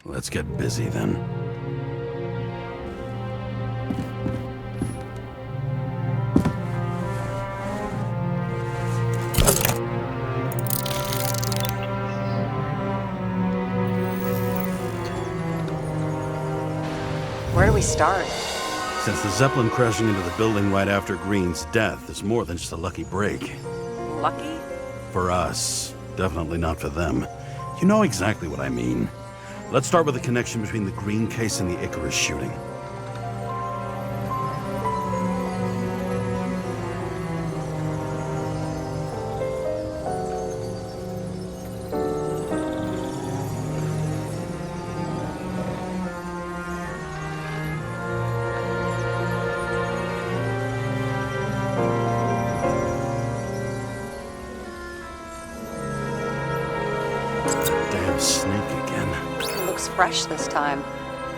Let's get busy then. Where do we start? Since the Zeppelin crashing into the building right after Green's death is more than just a lucky break. Lucky? For us. Definitely not for them. You know exactly what I mean. Let's start with the connection between the Green case and the Icarus shooting. Damn snake again. It looks fresh this time.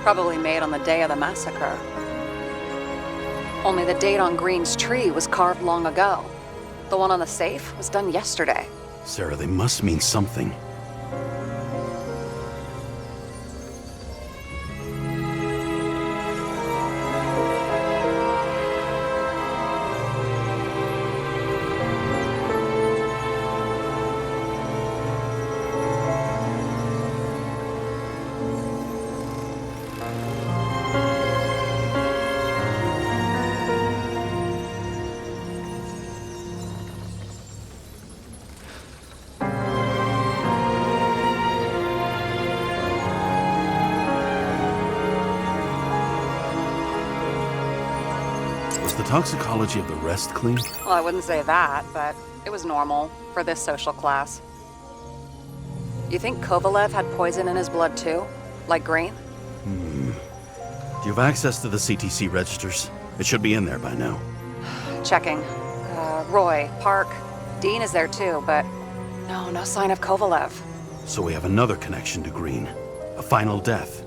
Probably made on the day of the massacre. Only the date on Green's tree was carved long ago. The one on the safe was done yesterday. Sarah, they must mean something. The toxicology of the rest clean? Well, I wouldn't say that, but it was normal for this social class. You think Kovalev had poison in his blood too? Like Green? Do you have access to the CTC registers? It should be in there by now. Checking. Roy, Park, Dean is there too, but no sign of Kovalev. So we have another connection to Green. A final death.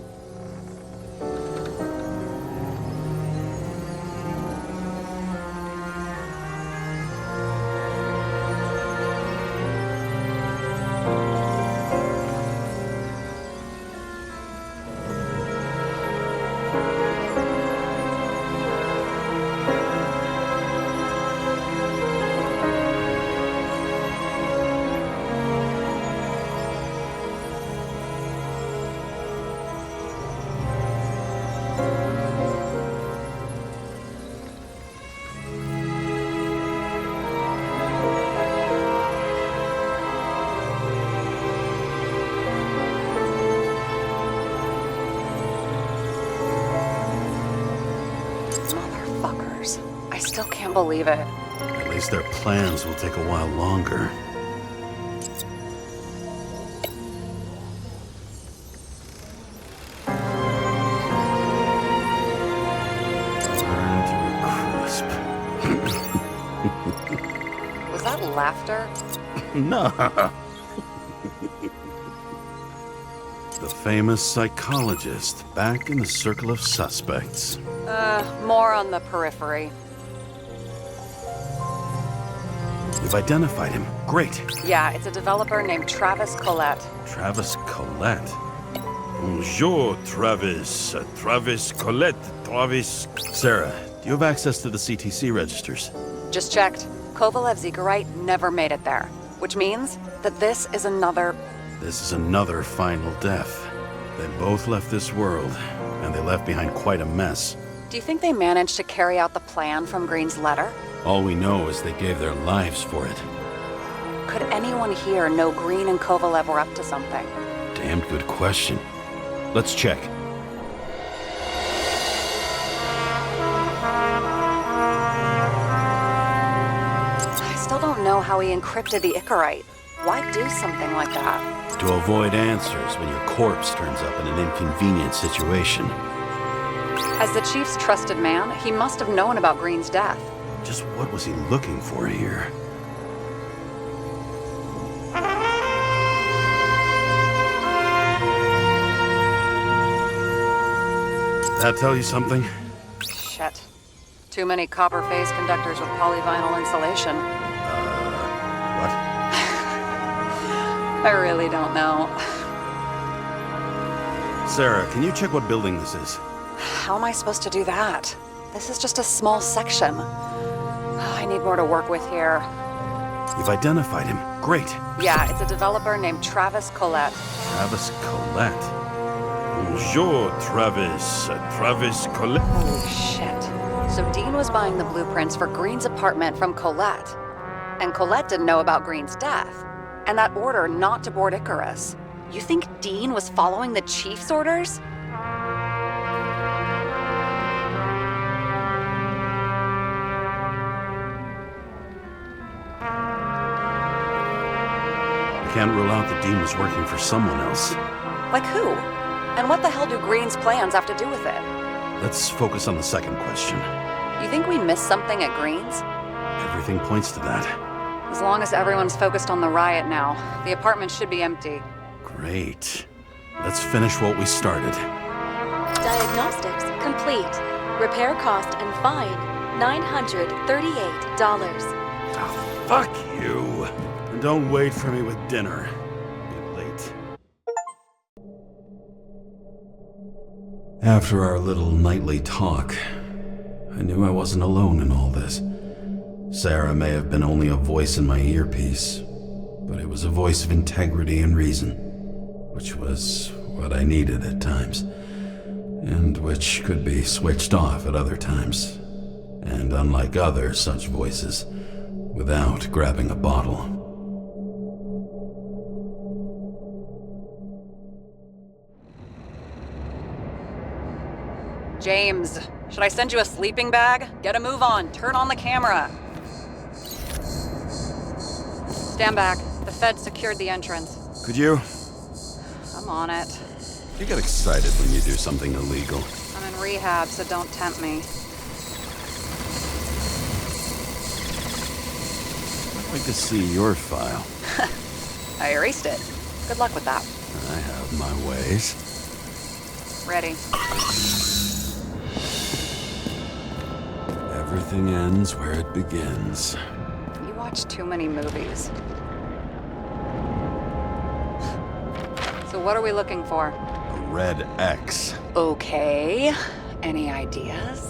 Motherfuckers. I still can't believe it. At least their plans will take a while longer. Burn to a crisp. Was that laughter? No. The famous psychologist back in the circle of suspects. More on the periphery. You've identified him. Great. Yeah, it's a developer named Travis Collette. Travis Collette. Bonjour, Travis. Travis Collette. Travis. Sarah, do you have access to the CTC registers? Just checked. Kovalev's Icarite never made it there, which means that this is another... This is another final death. They both left this world, and they left behind quite a mess. Do you think they managed to carry out the plan from Green's letter? All we know is they gave their lives for it. Could anyone here know Green and Kovalev were up to something? Damned good question. Let's check. I still don't know how he encrypted the Icarite. Why do something like that? To avoid answers when your corpse turns up in an inconvenient situation. As the chief's trusted man, he must have known about Green's death. Just what was he looking for here? That tell you something? Shit. Too many copper phase conductors with polyvinyl insulation. What? I really don't know. Sarah, can you check what building this is? How am I supposed to do that? This is just a small section. I need more to work with here. You've identified him. Great. Yeah, it's a developer named Travis Collette. Travis Collette. Bonjour, Travis. Travis Collette. Holy shit. So Dean was buying the blueprints for Green's apartment from Collette. And Collette didn't know about Green's death. And that order not to board Icarus. You think Dean was following the chief's orders? I can't rule out that Dean was working for someone else. Like who? And what the hell do Green's plans have to do with it? Let's focus on the second question. You think we missed something at Green's? Everything points to that. As long as everyone's focused on the riot now, the apartment should be empty. Great. Let's finish what we started. Diagnostics complete. Repair cost and fine $938. Ah, fuck you. And don't wait for me with dinner. Be late. After our little nightly talk, I knew I wasn't alone in all this. Sarah may have been only a voice in my earpiece, but it was a voice of integrity and reason, which was what I needed at times, and which could be switched off at other times, and unlike other such voices, without grabbing a bottle. James, should I send you a sleeping bag? Get a move on. Turn on the camera. Stand back. The Fed secured the entrance. Could you? I'm on it. You get excited when you do something illegal. I'm in rehab, so don't tempt me. I'd like to see your file. I erased it. Good luck with that. I have my ways. Ready. Everything ends where it begins. You watch too many movies. So what are we looking for? A red X. Okay. Any ideas?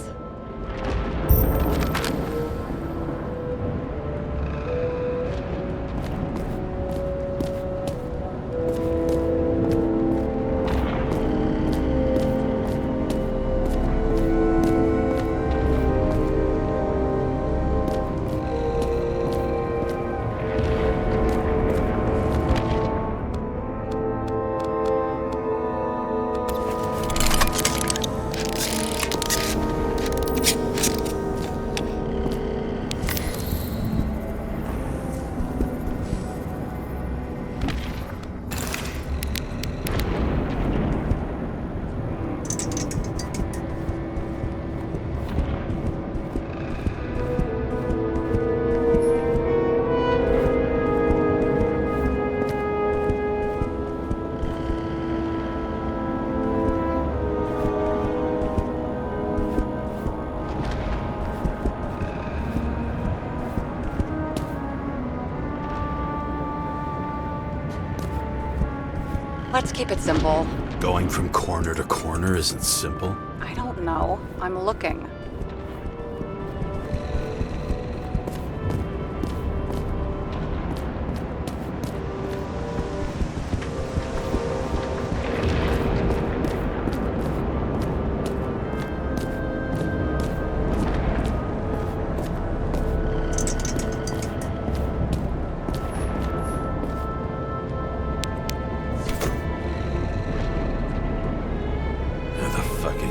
Let's keep it simple. Going from corner to corner isn't simple. I don't know. I'm looking.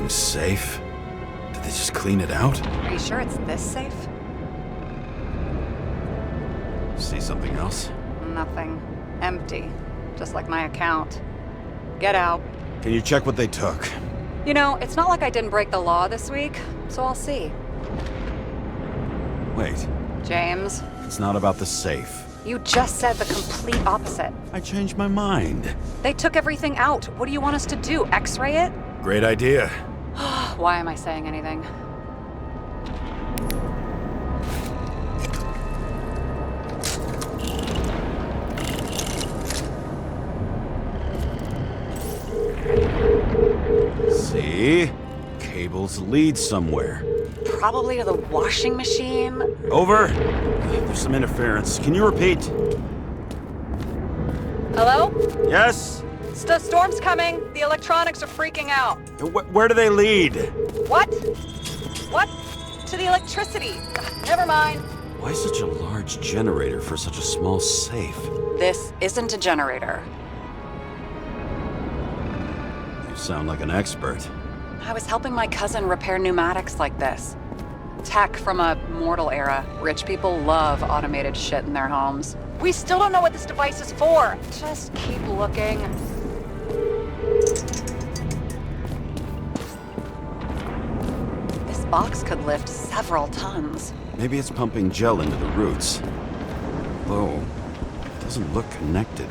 Safe? Did they just clean it out? Are you sure it's this safe? See something else? Nothing. Empty. Just like my account. Get out. Can you check what they took? You know, it's not like I didn't break the law this week, so I'll see. Wait. James, It's not about the safe. you just said the complete opposite. I changed my mind. They took everything out. What do you want us to do? X-ray it? Great idea. Why am I saying anything? See? Cables lead somewhere. Probably to the washing machine. Over. There's some interference. Can you repeat? Hello? Yes? Storm's coming. The electronics are freaking out. Where do they lead? What? What? To the electricity. Never mind. Why such a large generator for such a small safe? This isn't a generator. You sound like an expert. I was helping my cousin repair pneumatics like this. Tech from a mortal era. Rich people love automated shit in their homes. We still don't know what this device is for. Just keep looking. This box could lift several tons. Maybe it's pumping gel into the roots. Though, it doesn't look connected.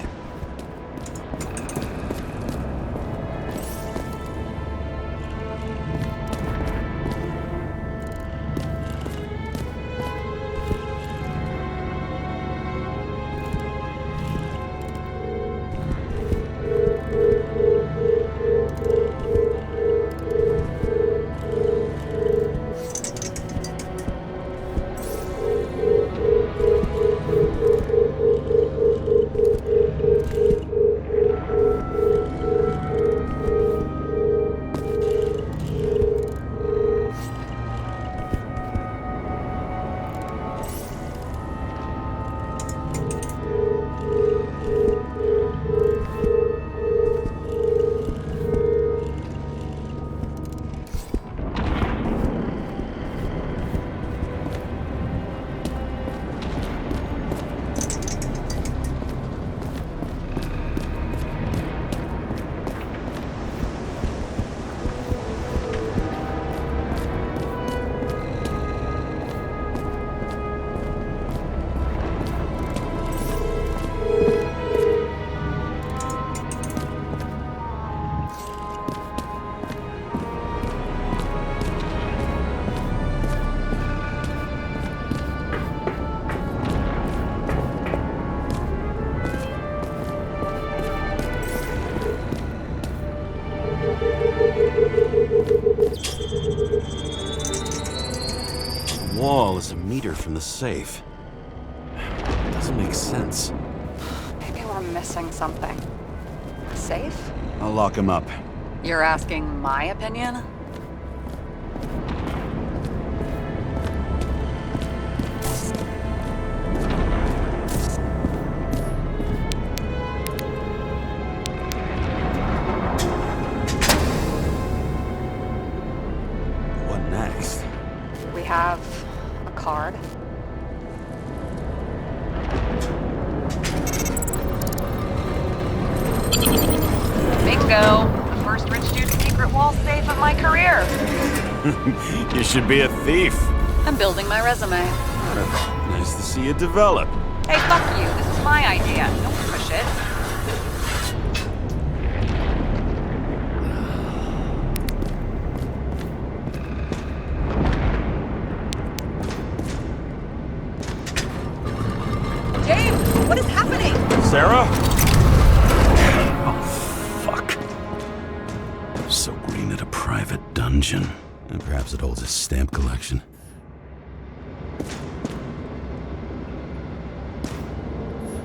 Wall is a meter from the safe. Doesn't make sense. Maybe we're missing something. Safe? I'll lock him up. You're asking my opinion? What next? We have a card. Bingo! The first rich dude's secret wall safe of my career. You should be a thief. I'm building my resume. Nice to see you develop. Hey, fuck you. This is my idea. Don't push it. James, what is happening? Sarah? Oh, fuck. So Green at a private dungeon. And perhaps it holds a stamp collection.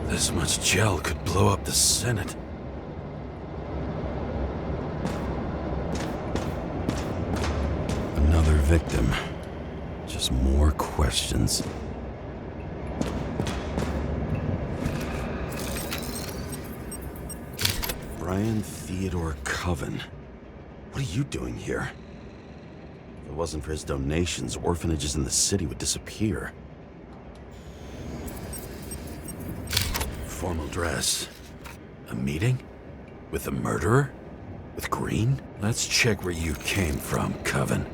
This much gel could blow up the Senate. Another victim. Just more questions. Brian Theodore Coven. What are you doing here? If it wasn't for his donations, orphanages in the city would disappear. Formal dress. A meeting? With the murderer? With Green? Let's check where you came from, Coven.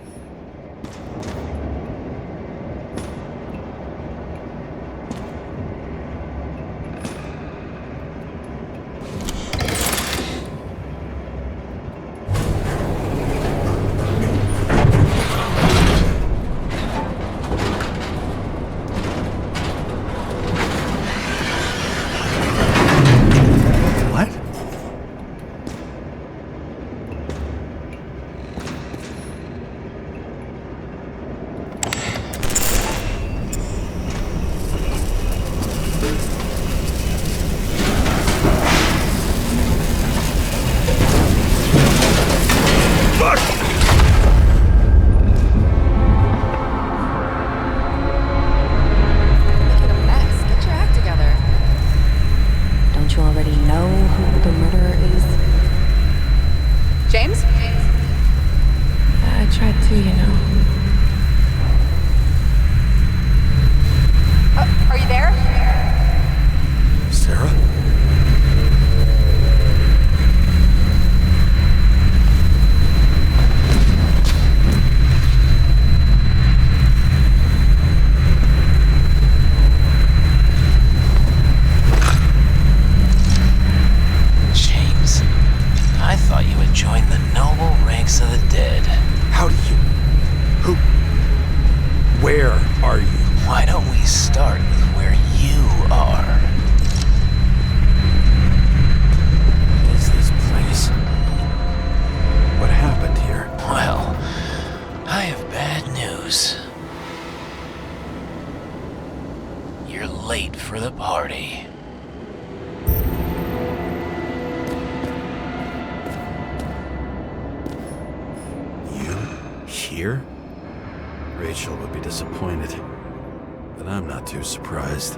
you're late for the party. You? Here? Rachel would be disappointed, but I'm not too surprised.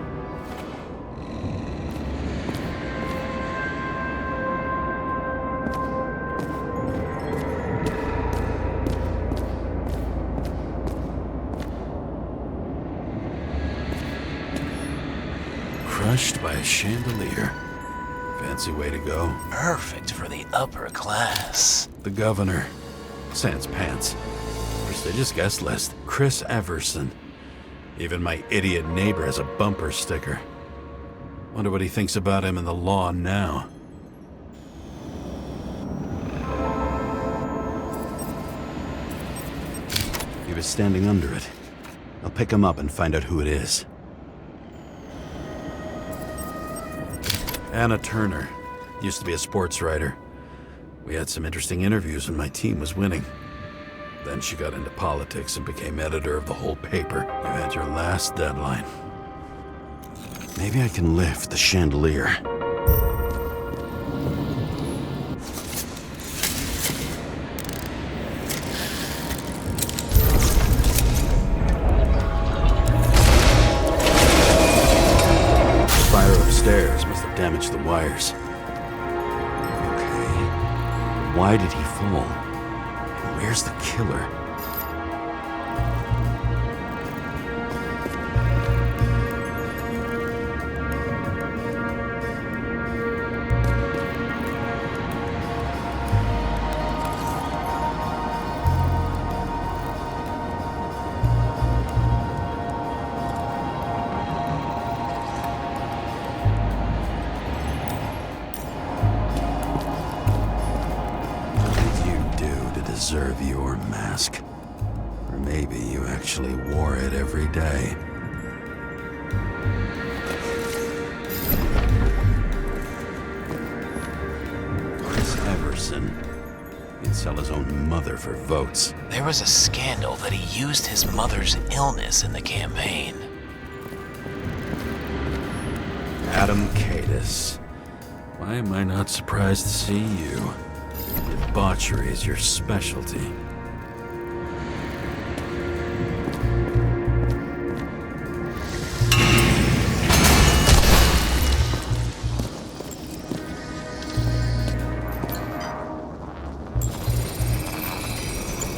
Crushed by a chandelier. Fancy way to go. Perfect for the upper class. The governor. Sans pants. Prestigious guest list. Chris Everson. Even my idiot neighbor has a bumper sticker. Wonder what he thinks about him in the law now. He was standing under it. I'll pick him up and find out who it is. Anna Turner. Used to be a sports writer. We had some interesting interviews when my team was winning. Then she got into politics and became editor of the whole paper. You had your last deadline. Maybe I can lift the chandelier. The fire upstairs must have damaged the wires. Okay. Why did he fall? And where's the killer? Deserve your mask. Or maybe you actually wore it every day. Chris Everson. He'd sell his own mother for votes. There was a scandal that he used his mother's illness in the campaign. Adam Cadis. Why am I not surprised to see you? Debauchery is your specialty.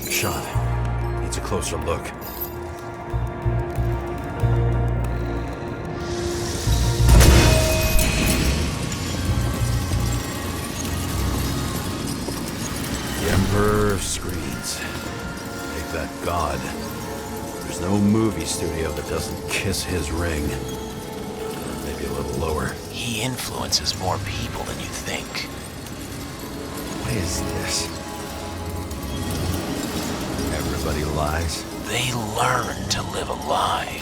Shot. Needs a closer look. Emperor of Screens. Make that god. There's no movie studio that doesn't kiss his ring. Maybe a little lower. He influences more people than you think. What is this? Everybody lies? They learn to live a lie.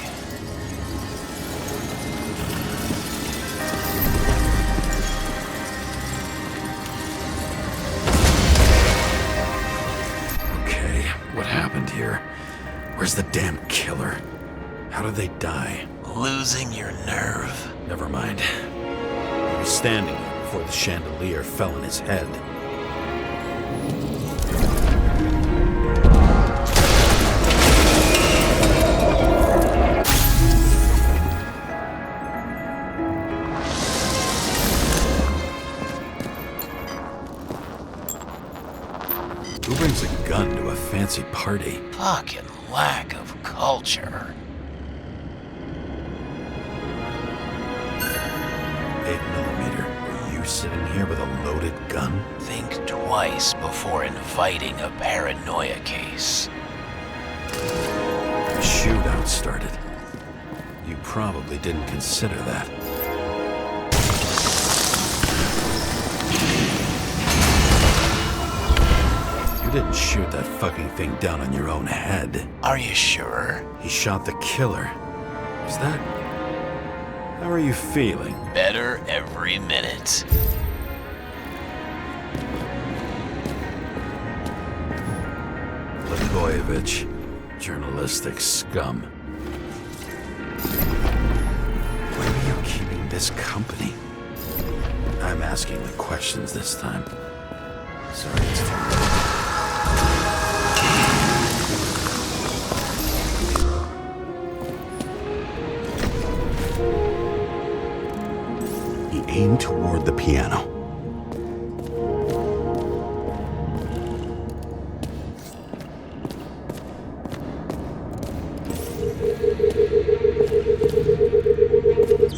What happened here? Where's the damn killer? How did they die? Losing your nerve. Never mind. He was standing there before the chandelier fell on his head. Who brings a gun to a fancy party? Fucking lack of culture. 8mm. Are you sitting here with a loaded gun? Think twice before inviting a paranoia case. A shootout started. You probably didn't consider that. You didn't shoot that fucking thing down on your own head. Are you sure? He shot the killer. Is that... How are you feeling? Better every minute. Blagojevich. Journalistic scum. this company? I'm asking the questions this time. Sorry, it's too late. He aimed toward the piano.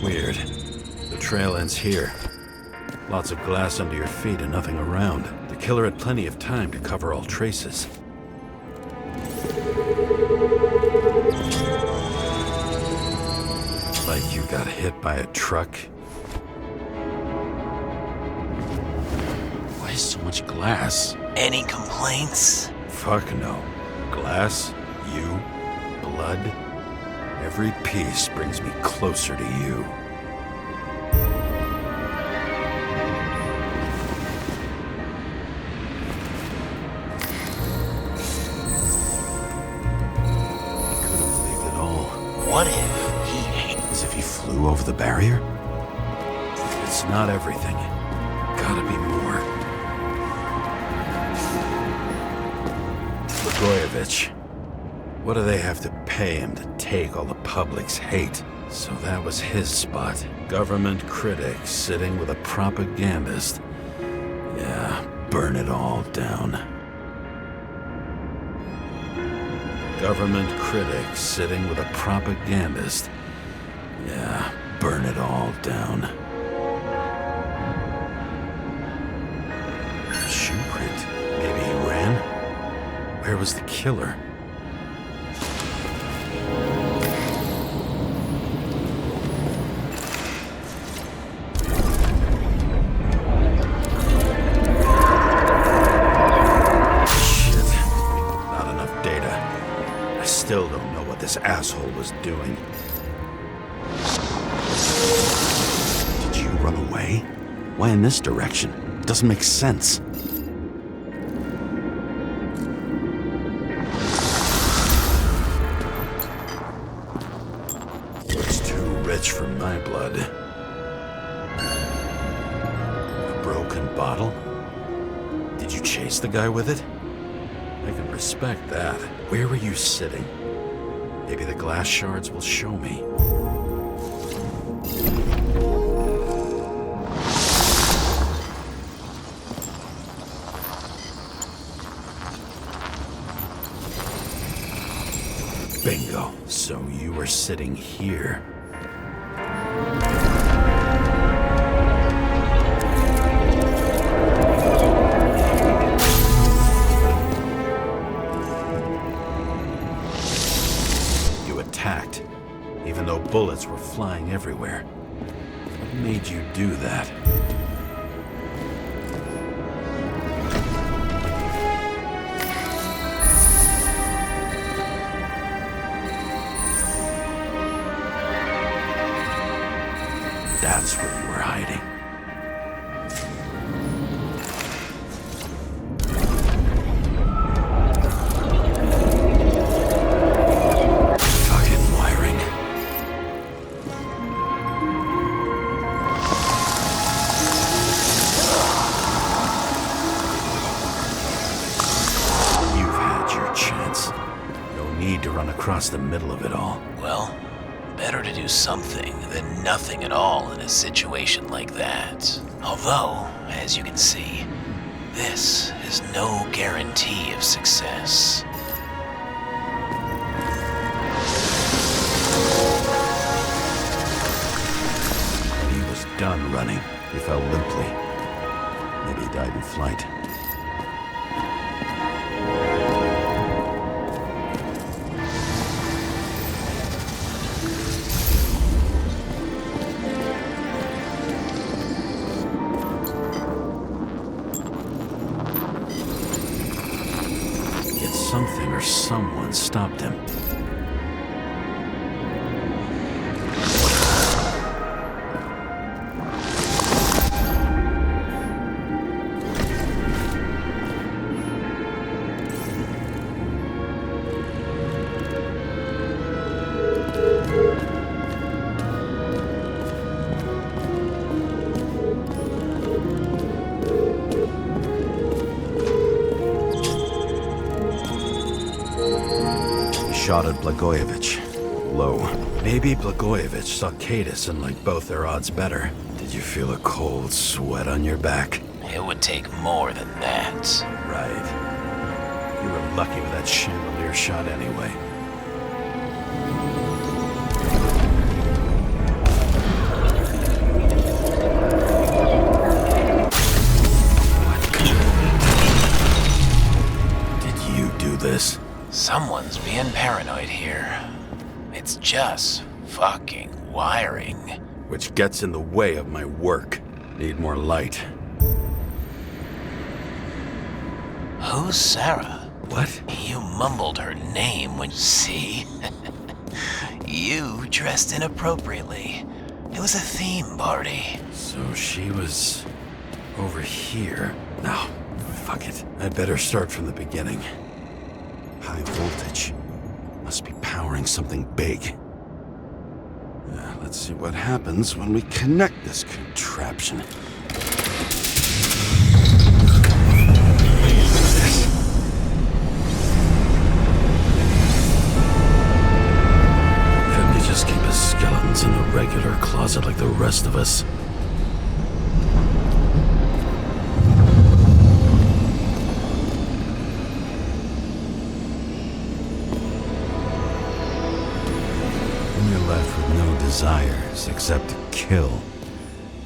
Weird. The trail ends here. Lots of glass under your feet and nothing around. The killer had plenty of time to cover all traces. Like you got hit by a truck. Why so much glass? Any complaints? Fuck no. Glass, you, blood. Every piece brings me closer to you. What if he... As if he flew over the barrier? It's not everything. Gotta be more. Blagojevich. What do they have to pay him to take all the public's hate? So that was his spot. Government critic sitting with a propagandist. Yeah, burn it all down. Government critic sitting with a propagandist. Yeah, burn it all down. Shoe print. Maybe he ran? Where was the killer? Still don't know what this asshole was doing. Did you run away? Why in this direction? It doesn't make sense. It's too rich for my blood. A broken bottle? Did you chase the guy with it? I can respect that. Where were you sitting? Maybe the glass shards will show me. Bingo. So you were sitting here. Even though bullets were flying everywhere. What made you do that? That's where you were hiding. To run across the middle of it all. Well, better to do something than nothing at all in a situation like that. Although, as you can see, this is no guarantee of success. He was done running. He fell limply. Maybe he died in flight. Something or someone stopped him. shot at Blagojevich. Low. Maybe Blagojevich saw Cadis and liked both their odds better. Did you feel a cold sweat on your back? It would take more than that. Right. You were lucky with that chandelier shot anyway. Did you do this? Someone's being paranoid here. It's just fucking wiring. Which gets in the way of my work. Need more light. Who's Sarah? What? You mumbled her name when... See? You dressed inappropriately. It was a theme party. So she was... over here. No, fuck it. I'd better start from the beginning. High voltage. Must be powering something big. Let's see what happens when we connect this contraption. Couldn't you just keep his skeletons in the regular closet like the rest of us? Left with no desires except to kill,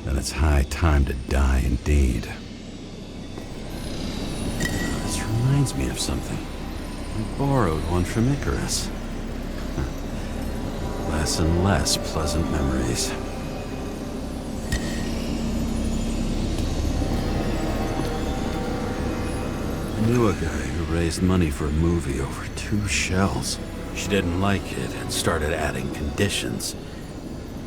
then it's high time to die indeed. This reminds me of something. I borrowed one from Icarus. Less and less pleasant memories. I knew a guy who raised money for a movie over 2 shells. She didn't like it and started adding conditions.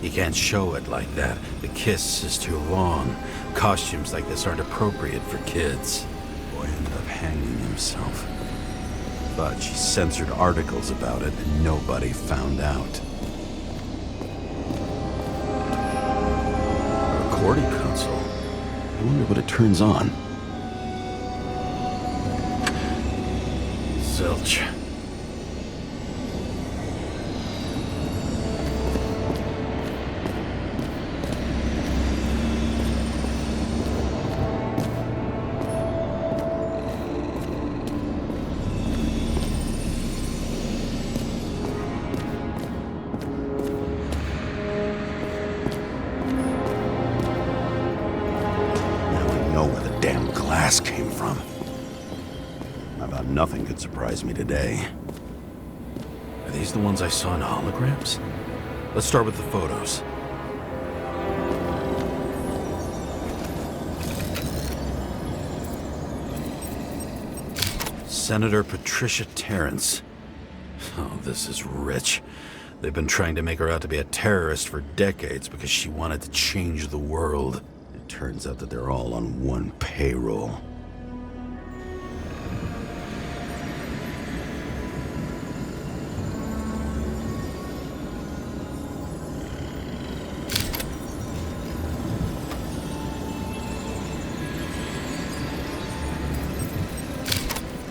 You can't show it like that. The kiss is too long. Costumes like this aren't appropriate for kids. Boy ended up hanging himself. But she censored articles about it and nobody found out. A recording console. I wonder what it turns on. Zilch. Came from. I thought nothing could surprise me today. Are these the ones I saw in holograms? Let's start with the photos. Senator Patricia Terrence. Oh, this is rich. They've been trying to make her out to be a terrorist for decades because she wanted to change the world. It turns out that they're all on one payroll.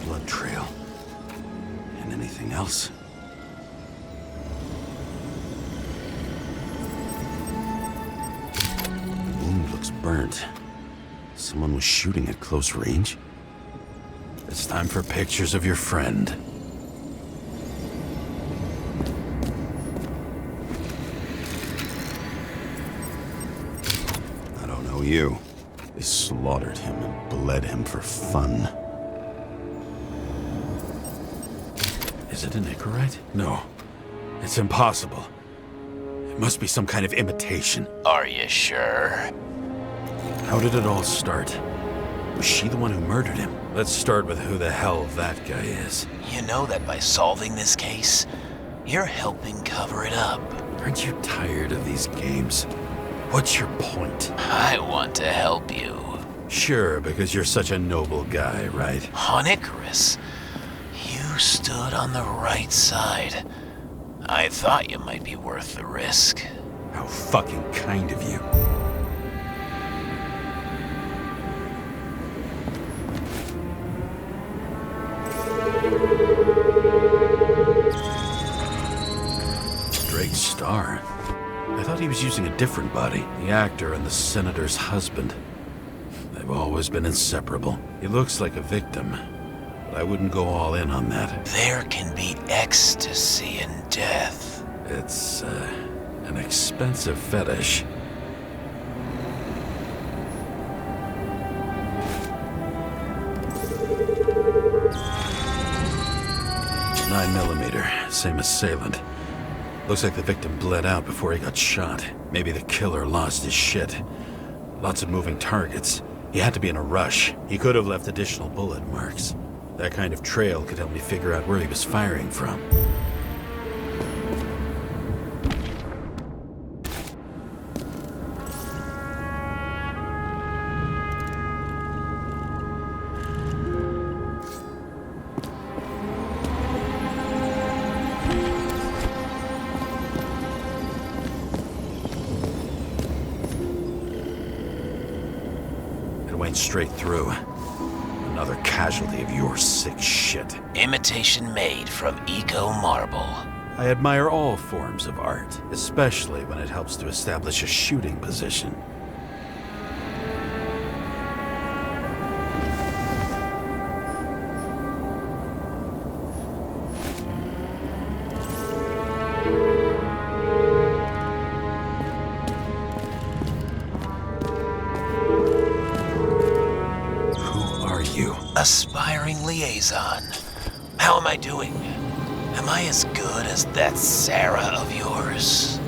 Blood trail. And anything else? Looks burnt. Someone was shooting at close range. It's time for pictures of your friend. I don't know you. They slaughtered him and bled him for fun. Is it an Icarite? No. It's impossible. It must be some kind of imitation. Are you sure? How did it all start? Was she the one who murdered him? Let's start with who the hell that guy is. You know that by solving this case, you're helping cover it up. Aren't you tired of these games? What's your point? I want to help you. Sure, because you're such a noble guy, right? On Icarus, you stood on the right side. I thought you might be worth the risk. How fucking kind of you. different body. The actor and the senator's husband. They've always been inseparable. He looks like a victim, but I wouldn't go all in on that. There can be ecstasy in death. It's, an expensive fetish. 9mm, same assailant. Looks like the victim bled out before he got shot. Maybe the killer lost his shit. Lots of moving targets. He had to be in a rush. He could have left additional bullet marks. That kind of trail could help me figure out where he was firing from. Went straight through. Another casualty of your sick shit. Imitation made from Eco Marble. I admire all forms of art, especially when it helps to establish a shooting position. Aspiring liaison. How am I doing? Am I as good as that Sarah of yours?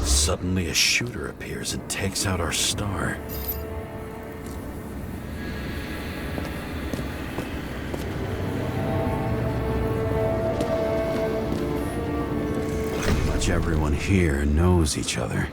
Suddenly a shooter appears and takes out our star. Pretty much everyone here knows each other.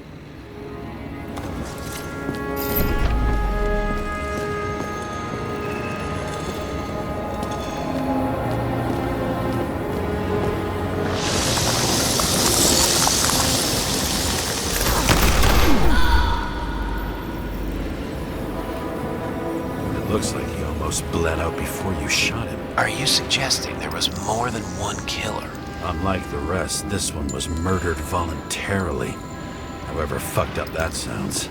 Looks like he almost bled out before you shot him. Are you suggesting there was more than one killer? Unlike the rest, this one was murdered voluntarily. However fucked up that sounds.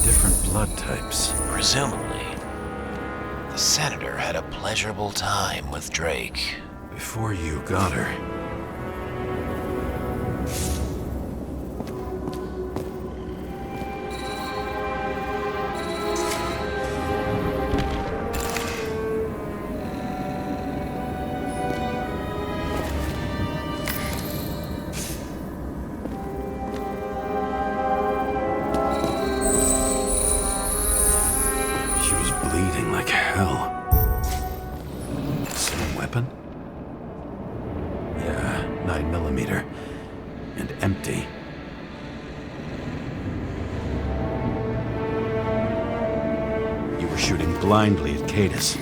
Different blood types. Presumably, the senator had a pleasurable time with Drake. Before you got her. Bleeding like hell. Same weapon? Yeah, 9mm. And empty. You were shooting blindly at Cadis.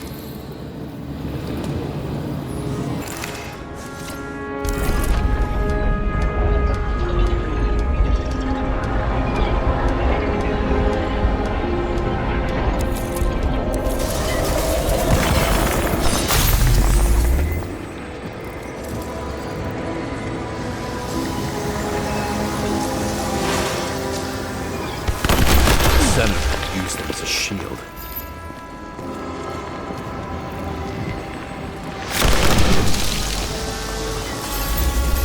Senator used them as a shield.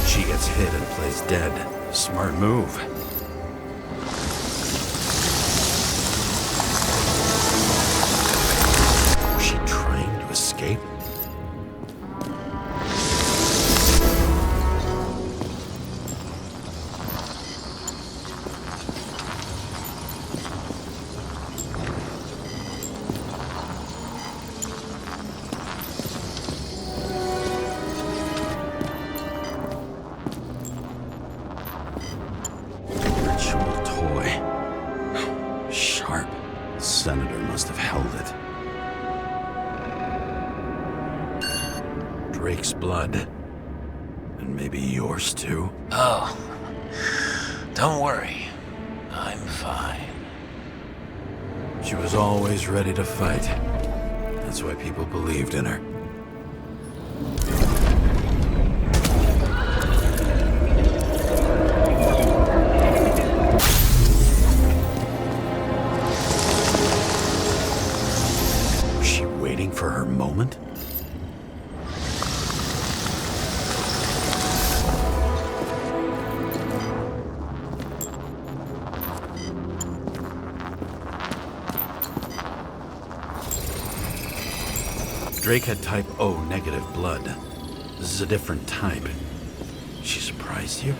She gets hit and plays dead. Smart move. Was she trying to escape? Sarah must have held it. Drake's blood. And maybe yours too? Oh, don't worry. I'm fine. She was always ready to fight. That's why people believed in her. Was she waiting for her moment? Drake had type O negative blood. This is a different type. She surprised you?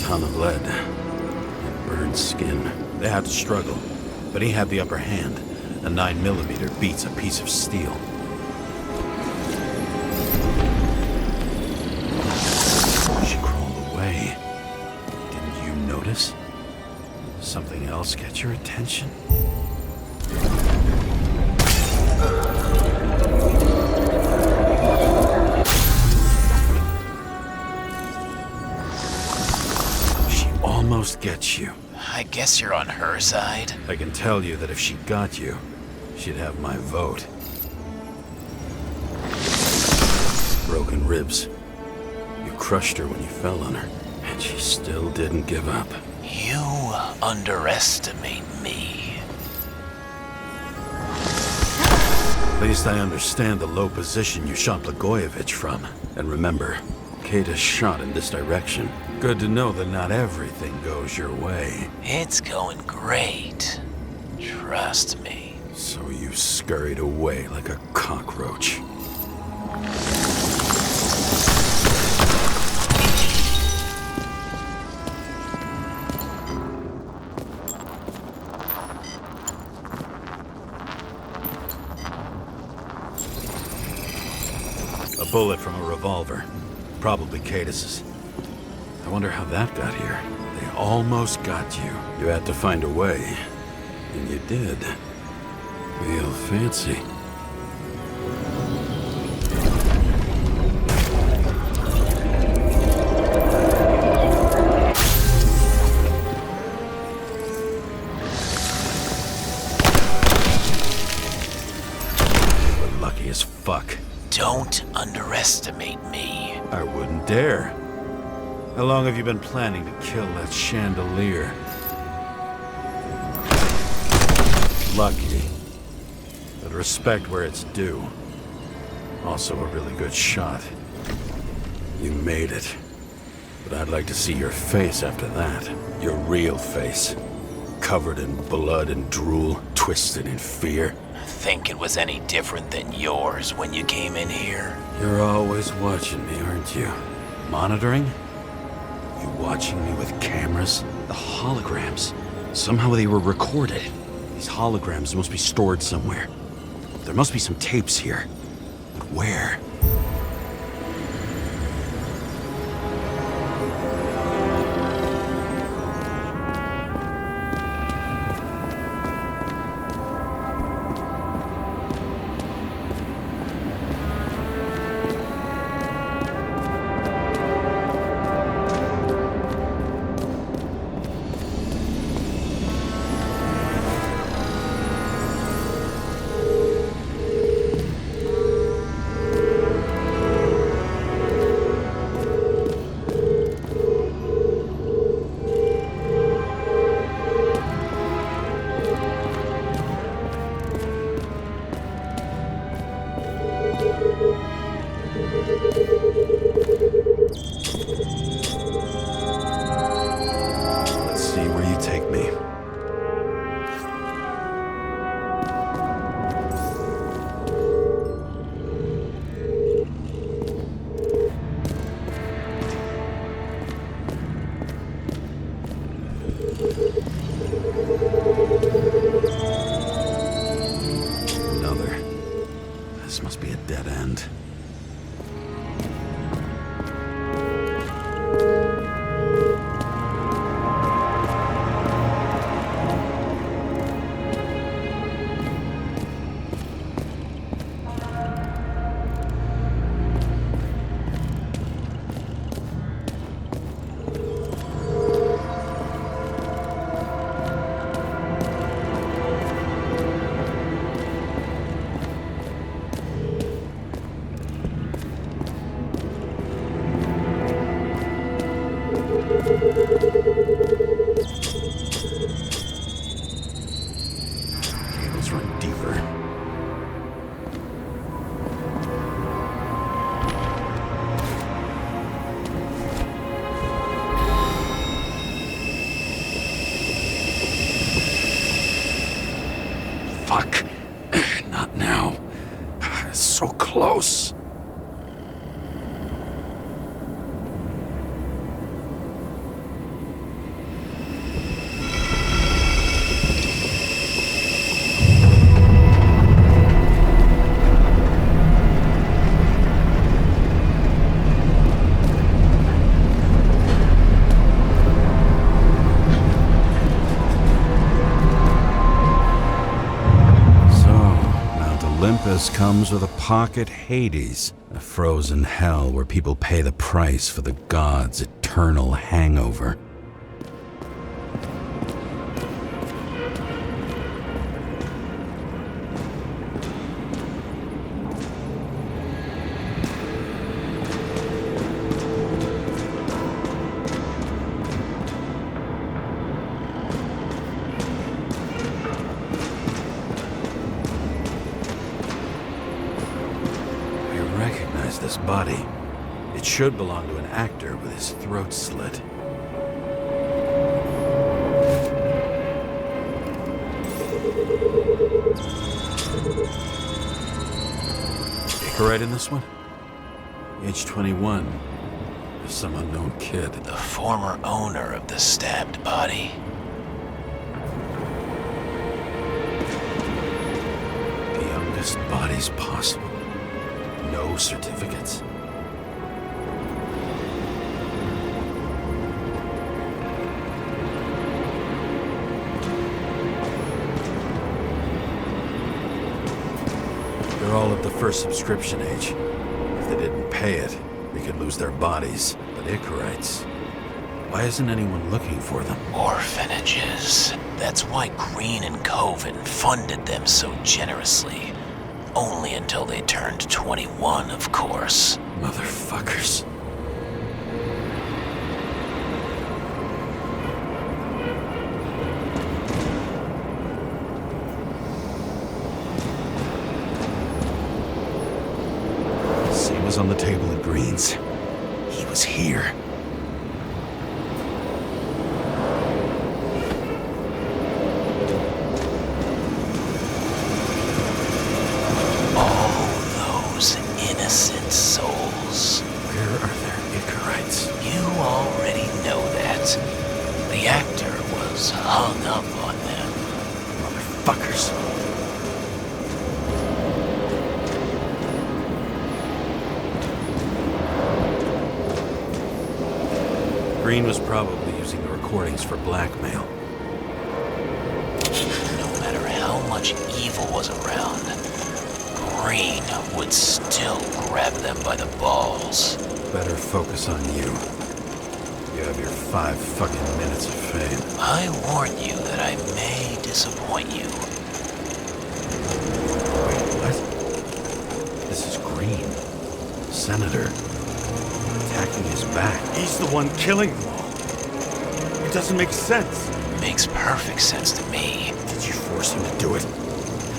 Ton of lead. And burned skin. They had to struggle, but he had the upper hand. A 9mm beats a piece of steel. Didn't you notice? Something else get your attention? She almost gets you. I guess you're on her side. I can tell you that if she got you, she'd have my vote. Broken ribs. You crushed her when you fell on her, and she still didn't give up. You underestimate me. At least I understand the low position you shot Blagojevich from. And remember, Kata's shot in this direction. Good to know that not everything goes your way. It's going great. Trust me. So you scurried away like a cockroach. A bullet from a revolver. Probably Cadis's. I wonder how that got here. They almost got you. You had to find a way. And you did. Real fancy. We're lucky as fuck. Don't underestimate me. I wouldn't dare. How long have you been planning to kill that chandelier? Lucky. But respect where it's due. Also a really good shot. You made it. But I'd like to see your face after that. Your real face. Covered in blood and drool, twisted in fear. Think it was any different than yours when you came in here? You're always watching me, aren't you? Monitoring? You watching me with cameras? The holograms. Somehow they were recorded. These holograms must be stored somewhere. There must be some tapes here. But where? Let's see where you take me. Another. As must be a dead end. Cables run deeper. Fuck. Not now. So close. Olympus comes with a pocket Hades, a frozen hell where people pay the price for the gods' eternal hangover. This body. It should belong to an actor with his throat slit. Icarite in this one? Age 21. Some unknown kid. The former owner of the stabbed body. The youngest bodies possible. No certificates. They're all at the first subscription age. If they didn't pay it, they could lose their bodies. But Icarites, why isn't anyone looking for them? Orphanages. That's why Green and Coven funded them so generously. Only until they turned 21, of course. Motherfuckers. C was on the table at Green's. He was here. Innocent souls. Where are their Icarites? You already know that. The actor was hung up on them. Motherfuckers. Green was probably using the recordings for blackmail. No matter how much evil was around, Green would still grab them by the balls. Better focus on you. You have your 5 fucking minutes of fame. I warn you that I may disappoint you. Wait, what? This is Green. Senator. Attacking his back. He's the one killing them all. It doesn't make sense. Makes perfect sense to me. Did you force him to do it?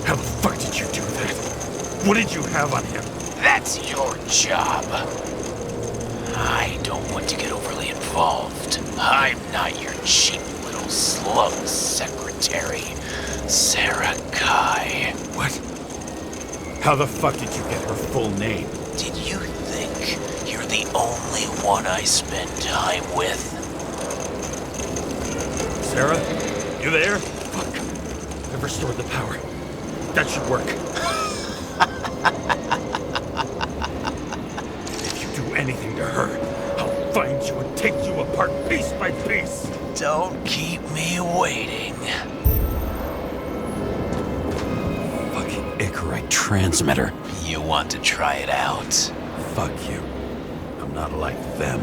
How the fuck did you do that? What did you have on him? That's your job. I don't want to get overly involved. I'm not your cheap little slug secretary, Sarah Kai. What? How the fuck did you get her full name? Did you think you're the only one I spend time with? Sarah? You there? Fuck. I've restored the power. That should work. you and take you apart piece by piece. Don't keep me waiting. Fucking Icarite transmitter. You want to try it out? Fuck you. I'm not like them.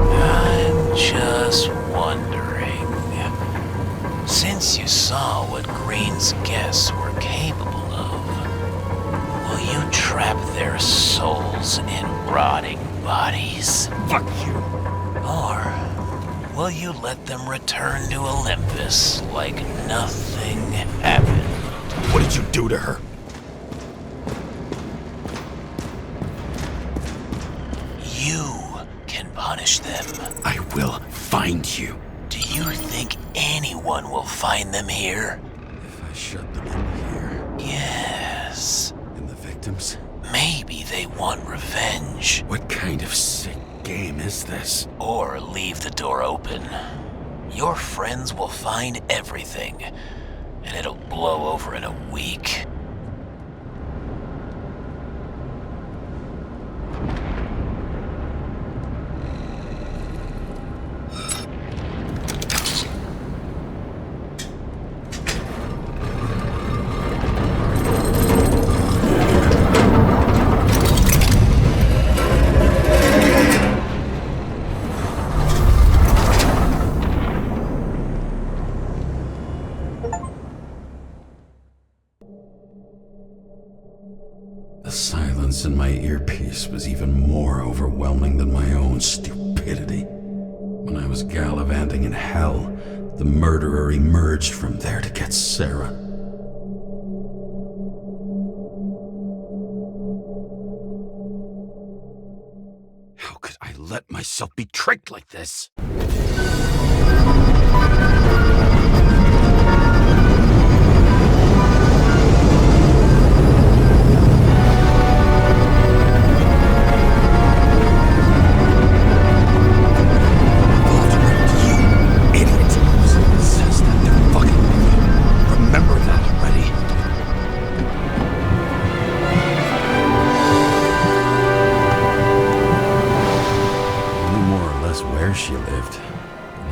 I'm just wondering. Since you saw what Green's guests were capable of, will you trap their souls in rotting bodies? Fuck you. Or will you let them return to Olympus like nothing happened? What did you do to her? You can punish them. I will find you. Do you think anyone will find them here? If I shut them in here. Yes. And the victims? Maybe they want revenge. What kind of sick game is this? Or leave the door open. Your friends will find everything, and it'll blow over in a week. The silence in my earpiece was even more overwhelming than my own stupidity. When I was gallivanting in hell, the murderer emerged from there to get Sarah. How could I let myself be tricked like this? She lived,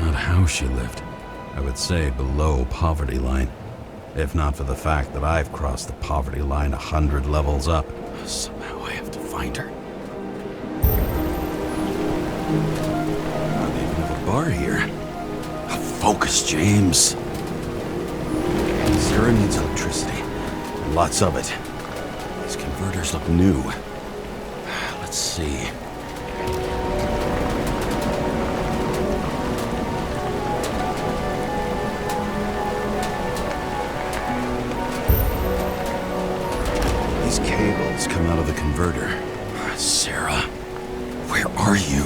not how she lived. I would say below poverty line, if not for the fact that I've crossed the poverty line 100 levels up. Somehow I have to find her. Not even have a bar here. Focus, James. Sarah needs electricity, and lots of it. These converters look new. Let's see. Cables come out of the converter. Sarah, where are you?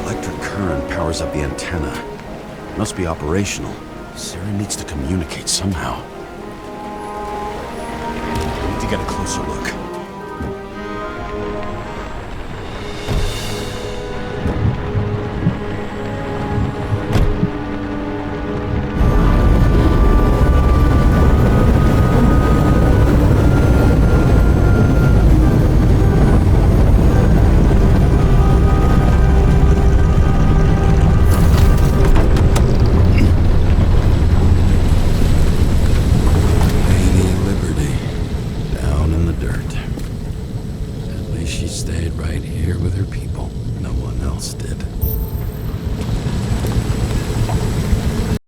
Electric current powers up the antenna. Must be operational. Sarah needs to communicate somehow. Need to get a closer look. She stayed right here with her people. No one else did.